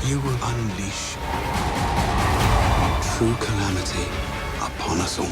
You will unleash true calamity upon us all.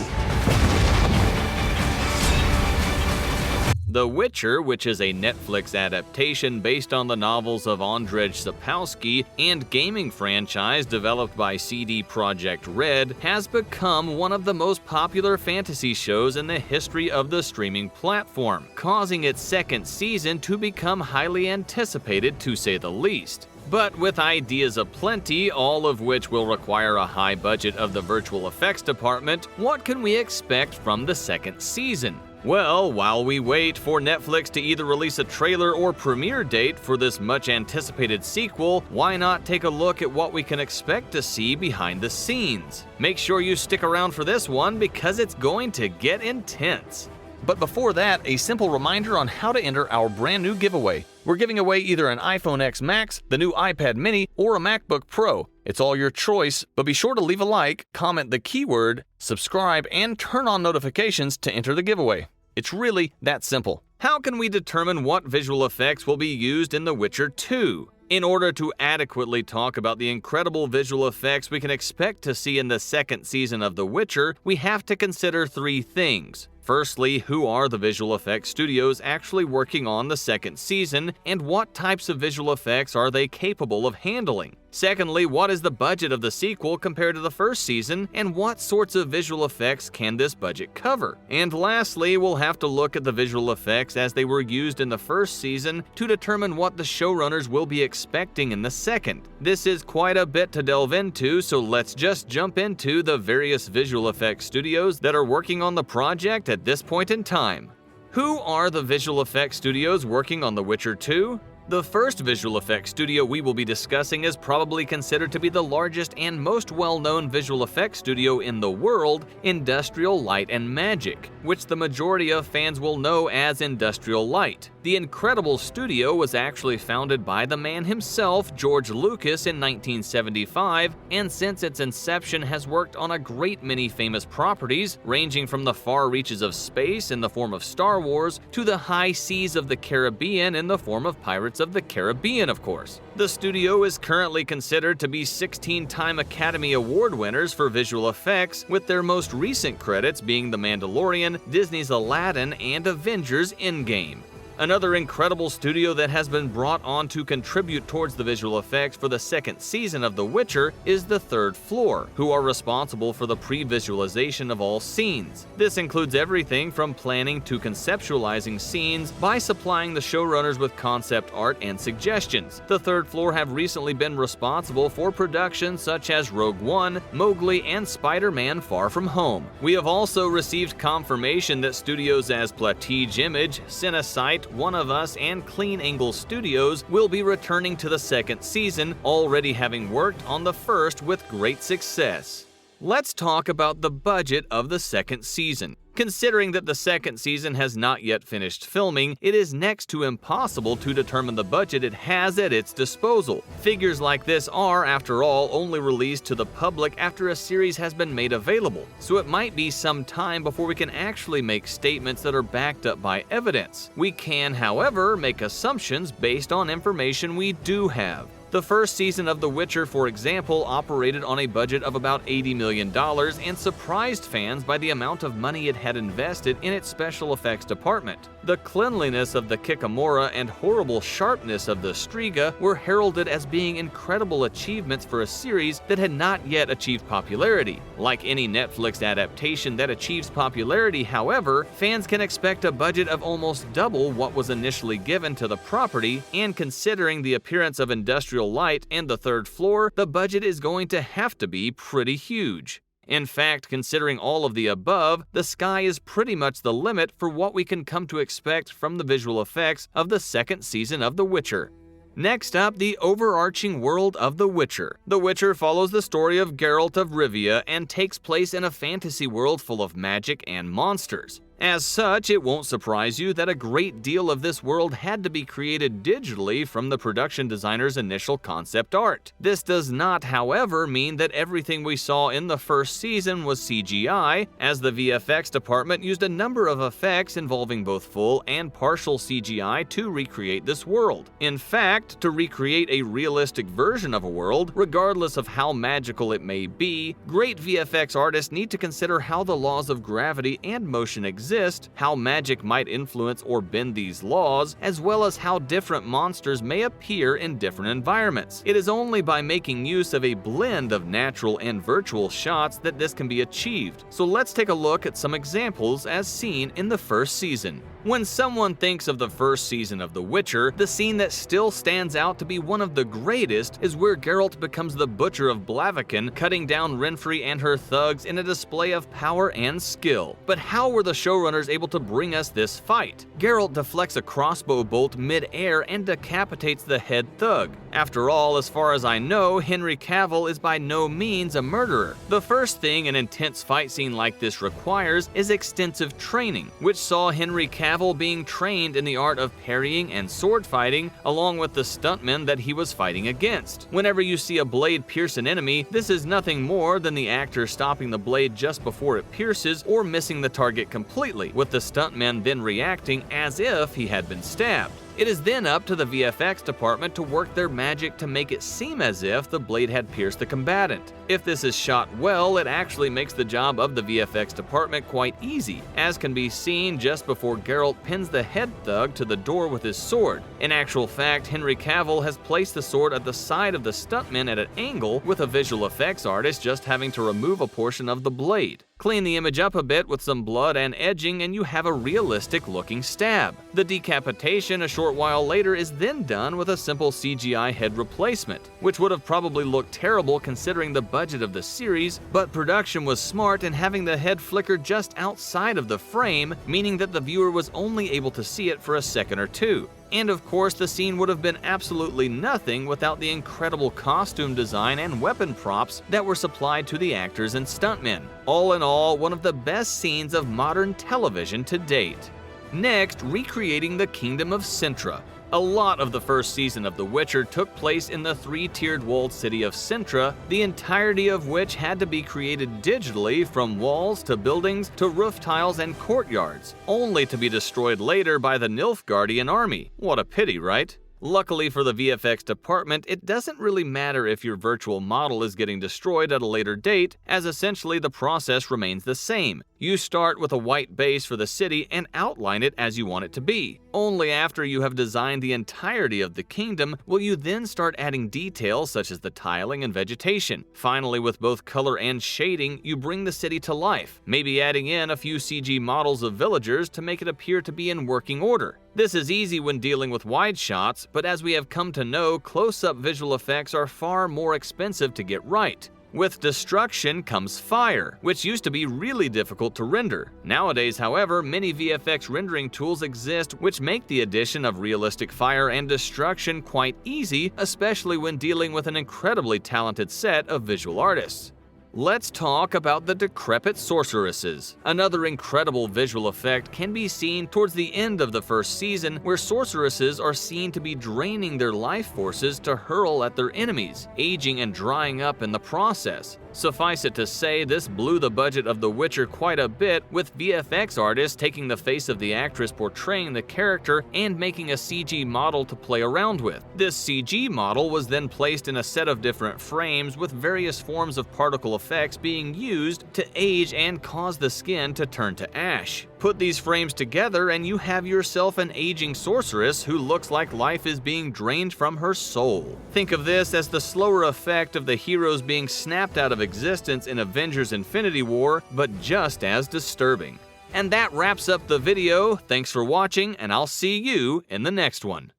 The Witcher, which is a Netflix adaptation based on the novels of Andrzej Sapkowski and gaming franchise developed by CD Projekt Red, has become one of the most popular fantasy shows in the history of the streaming platform, causing its second season to become highly anticipated, to say the least. But with ideas aplenty, all of which will require a high budget of the virtual effects department, what can we expect from the second season? Well, while we wait for Netflix to either release a trailer or premiere date for this much-anticipated sequel, why not take a look at what we can expect to see behind the scenes? Make sure you stick around for this one because it's going to get intense. But before that, a simple reminder on how to enter our brand new giveaway. We're giving away either an iPhone X Max, the new iPad mini, or a MacBook Pro. It's all your choice, but be sure to leave a like, comment the keyword, subscribe, and turn on notifications to enter the giveaway. It's really that simple. How can we determine what visual effects will be used in The Witcher 2? In order to adequately talk about the incredible visual effects we can expect to see in the second season of The Witcher, we have to consider three things. Firstly, who are the visual effects studios actually working on the second season, and what types of visual effects are they capable of handling? Secondly, what is the budget of the sequel compared to the first season, and what sorts of visual effects can this budget cover? And lastly, we'll have to look at the visual effects as they were used in the first season to determine what the showrunners will be expecting in the second. This is quite a bit to delve into, so let's just jump into the various visual effects studios that are working on the project at this point in time. Who are the visual effects studios working on The Witcher 2? The first visual effects studio we will be discussing is probably considered to be the largest and most well-known visual effects studio in the world, Industrial Light and Magic, which the majority of fans will know as Industrial Light. The incredible studio was actually founded by the man himself, George Lucas, in 1975, and since its inception has worked on a great many famous properties, ranging from the far reaches of space in the form of Star Wars to the high seas of the Caribbean in the form of Pirates of the Caribbean, of course. The studio is currently considered to be 16-time Academy Award winners for visual effects, with their most recent credits being The Mandalorian, Disney's Aladdin, and Avengers Endgame. Another incredible studio that has been brought on to contribute towards the visual effects for the second season of The Witcher is the Third Floor, who are responsible for the pre-visualization of all scenes. This includes everything from planning to conceptualizing scenes by supplying the showrunners with concept art and suggestions. The Third Floor have recently been responsible for productions such as Rogue One, Mowgli, and Spider-Man Far From Home. We have also received confirmation that studios as Platige Image, Cinesight, One of Us, and Clean Angle Studios will be returning to the second season, already having worked on the first with great success. Let's talk about the budget of the second season. Considering that the second season has not yet finished filming, it is next to impossible to determine the budget it has at its disposal. Figures like this are, after all, only released to the public after a series has been made available, so it might be some time before we can actually make statements that are backed up by evidence. We can, however, make assumptions based on information we do have. The first season of The Witcher, for example, operated on a budget of about $80 million and surprised fans by the amount of money it had invested in its special effects department. The cleanliness of the Kikamora and horrible sharpness of the Striga were heralded as being incredible achievements for a series that had not yet achieved popularity. Like any Netflix adaptation that achieves popularity, however, fans can expect a budget of almost double what was initially given to the property, and considering the appearance of Industrial Light and the Third Floor, the budget is going to have to be pretty huge. In fact, considering all of the above, the sky is pretty much the limit for what we can come to expect from the visual effects of the second season of The Witcher. Next up, the overarching world of The Witcher. The Witcher follows the story of Geralt of Rivia and takes place in a fantasy world full of magic and monsters. As such, it won't surprise you that a great deal of this world had to be created digitally from the production designer's initial concept art. This does not, however, mean that everything we saw in the first season was CGI, as the VFX department used a number of effects involving both full and partial CGI to recreate this world. In fact, to recreate a realistic version of a world, regardless of how magical it may be, great VFX artists need to consider how the laws of gravity and motion exist, how magic might influence or bend these laws, as well as how different monsters may appear in different environments. It is only by making use of a blend of natural and virtual shots that this can be achieved. So let's take a look at some examples as seen in the first season. When someone thinks of the first season of The Witcher, the scene that still stands out to be one of the greatest is where Geralt becomes the Butcher of Blaviken, cutting down Renfri and her thugs in a display of power and skill. But how were the showrunners able to bring us this fight? Geralt deflects a crossbow bolt mid-air and decapitates the head thug. After all, as far as I know, Henry Cavill is by no means a murderer. The first thing an intense fight scene like this requires is extensive training, which saw Henry Cavill being trained in the art of parrying and sword fighting, along with the stuntmen that he was fighting against. Whenever you see a blade pierce an enemy, this is nothing more than the actor stopping the blade just before it pierces or missing the target completely, with the stuntmen then reacting as if he had been stabbed. It is then up to the VFX department to work their magic to make it seem as if the blade had pierced the combatant. If this is shot well, it actually makes the job of the VFX department quite easy, as can be seen just before Geralt pins the head thug to the door with his sword. In actual fact, Henry Cavill has placed the sword at the side of the stuntman at an angle, with a visual effects artist just having to remove a portion of the blade. Clean the image up a bit with some blood and edging and you have a realistic looking stab. The decapitation a short while later is then done with a simple CGI head replacement, which would have probably looked terrible considering the budget of the series, but production was smart in having the head flicker just outside of the frame, meaning that the viewer was only able to see it for a second or two. And of course, the scene would have been absolutely nothing without the incredible costume design and weapon props that were supplied to the actors and stuntmen. All in all, one of the best scenes of modern television to date. Next, recreating the Kingdom of Sintra. A lot of the first season of The Witcher took place in the three-tiered walled city of Sintra, the entirety of which had to be created digitally from walls to buildings to roof tiles and courtyards, only to be destroyed later by the Nilfgaardian army. What a pity, right? Luckily for the VFX department, it doesn't really matter if your virtual model is getting destroyed at a later date, as essentially the process remains the same. You start with a white base for the city and outline it as you want it to be. Only after you have designed the entirety of the kingdom will you then start adding details such as the tiling and vegetation. Finally, with both color and shading, you bring the city to life, maybe adding in a few CG models of villagers to make it appear to be in working order. This is easy when dealing with wide shots, but as we have come to know, close-up visual effects are far more expensive to get right. With destruction comes fire, which used to be really difficult to render. Nowadays, however, many VFX rendering tools exist which make the addition of realistic fire and destruction quite easy, especially when dealing with an incredibly talented set of visual artists. Let's talk about the decrepit sorceresses. Another incredible visual effect can be seen towards the end of the first season, where sorceresses are seen to be draining their life forces to hurl at their enemies, aging and drying up in the process. Suffice it to say, this blew the budget of The Witcher quite a bit, with VFX artists taking the face of the actress portraying the character and making a CG model to play around with. This CG model was then placed in a set of different frames with various forms of particle effects being used to age and cause the skin to turn to ash. Put these frames together and you have yourself an aging sorceress who looks like life is being drained from her soul. Think of this as the slower effect of the heroes being snapped out of existence in Avengers Infinity War, but just as disturbing. And that wraps up the video. Thanks for watching, and I'll see you in the next one.